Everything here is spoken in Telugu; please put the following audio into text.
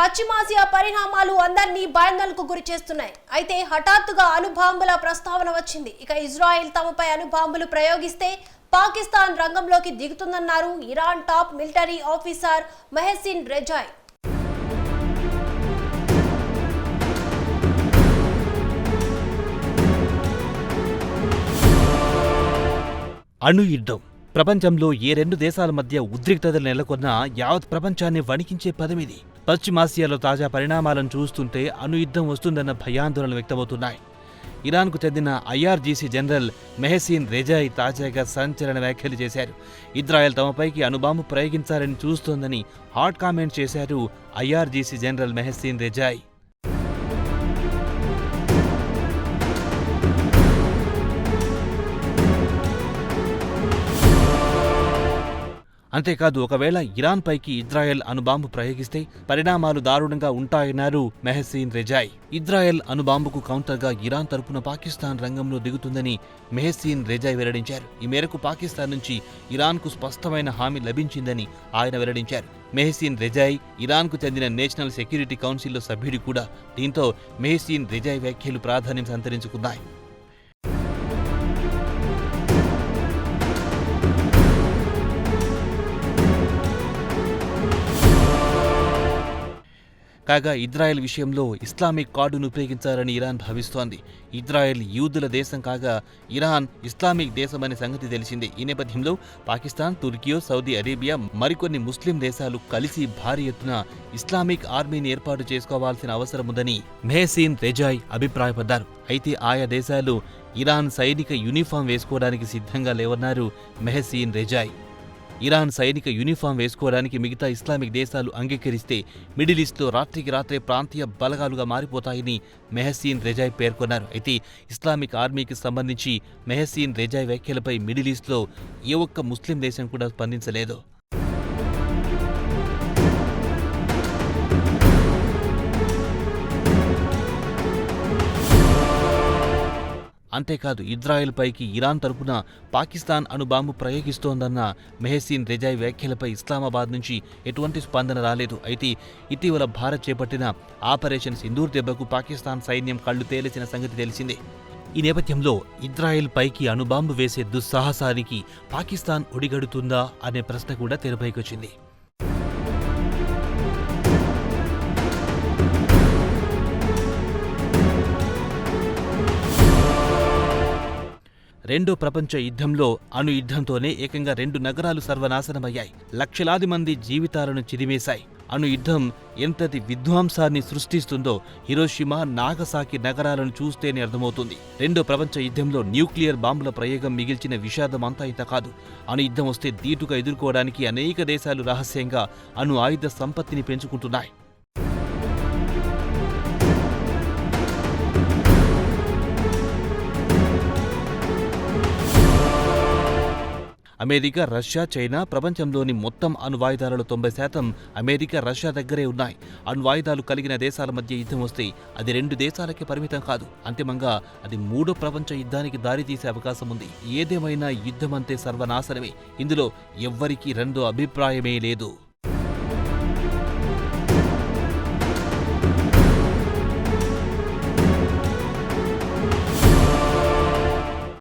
పశ్చిమాసియా పరిణామాలు అందరినీ భయాందోళనకు గురి చేస్తున్నాయి. అయితే హఠాత్తుగా అణుబాంబుల ప్రస్తావన వచ్చింది. ఇక ఇజ్రాయెల్ తమపై అణుబాంబులు ప్రయోగిస్తే పాకిస్తాన్ రంగంలోకి దిగుతుందన్నారు Iran top military officer Mohsen Rezaei. అణు యుద్ధం ప్రపంచంలో ఏ రెండు దేశాల మధ్య ఉద్రిక్తతలు నెలకొన్నా యావత్ ప్రపంచాన్ని వణికించే పదమిది. పశ్చిమాసియాలో తాజా పరిణామాలను చూస్తుంటే అణు యుద్ధం వస్తుందన్న భయాందోళనలు వ్యక్తమవుతున్నాయి. ఇరాన్కు చెందిన ఐఆర్జీసీ జనరల్ మెహసిన్ రెజాయ్ తాజాగా సంచలన వ్యాఖ్యలు చేశారు. ఇజ్రాయెల్ తమపైకి అణుబాంబు ప్రయోగించాలని చూస్తోందని హాట్ కామెంట్ చేశారు ఐఆర్జీసీ జనరల్ మెహసిన్ రెజాయ్. అంతేకాదు, ఒకవేళ ఇరాన్ పైకి ఇజ్రాయెల్ అణుబాంబు ప్రయోగిస్తే పరిణామాలు దారుణంగా ఉంటాయన్నారు మెహసిన్ రెజాయ్. ఇజ్రాయెల్ అణుబాంబుకు కౌంటర్గా ఇరాన్ తరపున పాకిస్తాన్ రంగంలో దిగుతుందని మెహసిన్ రెజాయ్ వెల్లడించారు. ఈ మేరకు పాకిస్తాన్ నుంచి ఇరాన్కు స్పష్టమైన హామీ లభించిందని ఆయన వెల్లడించారు. మెహసిన్ రెజాయ్ ఇరాన్కు చెందిన నేషనల్ సెక్యూరిటీ కౌన్సిల్లో సభ్యుడు కూడా. దీంతో మెహసిన్ రెజాయ్ వ్యాఖ్యలు ప్రాధాన్యం సంతరించుకున్నాయి. కాగా ఇజ్రాయెల్ విషయంలో ఇస్లామిక్ కార్డును ఉపయోగించాలని ఇరాన్ భావిస్తోంది. ఇజ్రాయెల్ యూదుల దేశం కాగా ఇరాన్ ఇస్లామిక్ దేశమనే సంగతి తెలిసిందే. ఈ నేపథ్యంలో పాకిస్తాన్, తుర్కీ, సౌదీ అరేబియా మరికొన్ని ముస్లిం దేశాలు కలిసి భారీ ఎత్తున ఇస్లామిక్ ఆర్మీని ఏర్పాటు చేసుకోవాల్సిన అవసరముందని మెహసిన్ రెజాయ్ అభిప్రాయపడ్డారు. అయితే ఆయా దేశాలు ఇరాన్ సైనిక యూనిఫామ్ వేసుకోవడానికి సిద్ధంగా లేవన్నారు మెహసిన్ రెజాయ్. ఇరాన్ సైనిక యూనిఫామ్ వేసుకోవడానికి మిగతా ఇస్లామిక్ దేశాలు అంగీకరిస్తే మిడిల్ ఈస్ట్లో రాత్రికి రాత్రే ప్రాంతీయ బలగాలుగా మారిపోతాయని మెహసిన్ రెజాయ్ పేర్కొన్నారు. అయితే ఇస్లామిక్ ఆర్మీకి సంబంధించి మెహసిన్ రెజాయ్ వ్యాఖ్యలపై మిడిల్ ఈస్ట్లో ఏ ఒక్క ముస్లిం దేశం కూడా స్పందించలేదు. అంతేకాదు, ఇజ్రాయెల్ పైకి ఇరాన్ తరపున పాకిస్తాన్ అణుబాంబు ప్రయోగిస్తోందన్న మెహసిన్ రెజాయ్ వ్యాఖ్యలపై ఇస్లామాబాద్ నుంచి ఎటువంటి స్పందన రాలేదు. అయితే ఇటీవల భారత్ చేపట్టిన ఆపరేషన్ సింధూర్ దెబ్బకు పాకిస్తాన్ సైన్యం కళ్లు తేలేసిన సంగతి తెలిసిందే. ఈ నేపథ్యంలో ఇజ్రాయెల్ పైకి అణుబాంబు వేసే దుస్సాహసానికి పాకిస్తాన్ ఒడిగడుతుందా అనే ప్రశ్న కూడా తెరపైకొచ్చింది. రెండో ప్రపంచ యుద్ధంలో అణు యుద్ధంతోనే ఏకంగా 2 నగరాలు సర్వనాశనమయ్యాయి. లక్షలాది మంది జీవితాలను చిదిమేశాయి. అణు యుద్ధం ఎంతటి విధ్వంసాన్ని సృష్టిస్తుందో హిరోషిమా, నాగసాకి నగరాలను చూస్తేనే అర్థమవుతుంది. రెండో ప్రపంచ యుద్ధంలో న్యూక్లియర్ బాంబుల ప్రయోగం మిగిల్చిన విషాదం అంతా ఇంత కాదు. అణు యుద్ధం వస్తే ధీటుగా ఎదుర్కోవడానికి అనేక దేశాలు రహస్యంగా అణు ఆయుధ సంపత్తిని పెంచుకుంటున్నాయి. అమెరికా, రష్యా, చైనా ప్రపంచంలోని మొత్తం అణ్వాయుధాలలో 90% అమెరికా, రష్యా దగ్గరే ఉన్నాయి. అణ్వాయుధాలు కలిగిన దేశాల మధ్య యుద్ధం వస్తే అది 2 దేశాలకే పరిమితం కాదు. అంతిమంగా అది 3వ ప్రపంచ యుద్ధానికి దారితీసే అవకాశం ఉంది. ఏదేమైనా యుద్ధమంతే సర్వనాశనమే. ఇందులో ఎవ్వరికీ రెండో అభిప్రాయమే లేదు.